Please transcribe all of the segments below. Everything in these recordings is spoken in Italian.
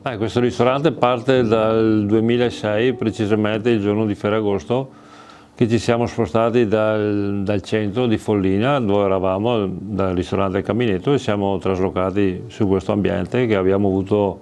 Questo ristorante parte dal 2006, precisamente il giorno di Ferragosto, che ci siamo spostati dal centro di Follina, dove eravamo, dal ristorante Caminetto, e siamo traslocati su questo ambiente, che abbiamo avuto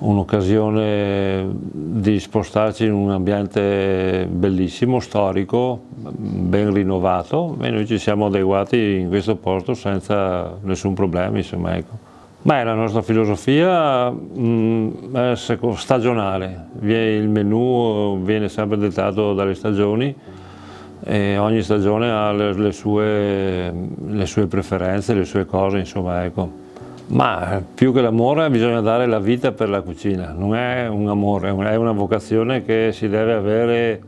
un'occasione di spostarci in un ambiente bellissimo, storico, ben rinnovato, e noi ci siamo adeguati in questo posto senza nessun problema, insomma, ecco. La nostra filosofia è stagionale, il menù viene sempre dettato dalle stagioni e ogni stagione ha le sue preferenze, le sue cose, insomma, ecco. Ma più che l'amore bisogna dare la vita per la cucina, non è un amore, è una vocazione che si deve avere,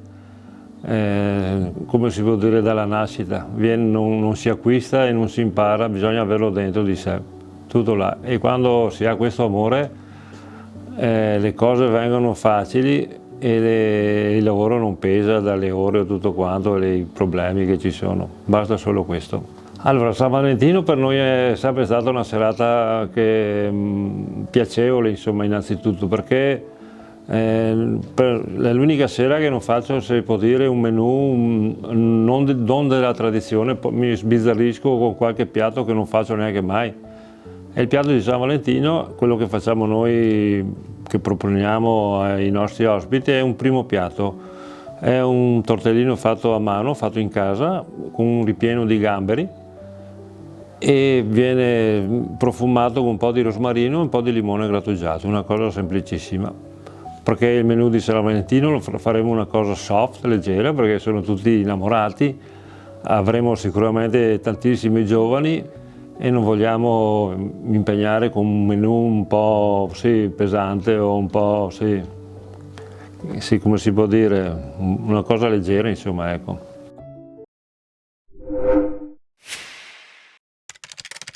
come si può dire, dalla nascita. Non si acquista e non si impara, bisogna averlo dentro di sé. Tutto là. E quando si ha questo amore le cose vengono facili e il lavoro non pesa dalle ore o tutto quanto e i problemi che ci sono, basta solo questo. Allora, San Valentino per noi è sempre stata una serata piacevole, insomma, innanzitutto perché è l'unica sera che non faccio, se può dire, un menù non della tradizione, poi mi sbizzarrisco con qualche piatto che non faccio neanche mai. E il piatto di San Valentino, quello che facciamo noi, che proponiamo ai nostri ospiti, è un primo piatto. È un tortellino fatto a mano, fatto in casa, con un ripieno di gamberi e viene profumato con un po' di rosmarino e un po' di limone grattugiato, una cosa semplicissima. Perché il menù di San Valentino lo faremo una cosa soft, leggera, perché sono tutti innamorati, avremo sicuramente tantissimi giovani e non vogliamo impegnare con un menù un po' pesante o un po' come si può dire, una cosa leggera, insomma, ecco.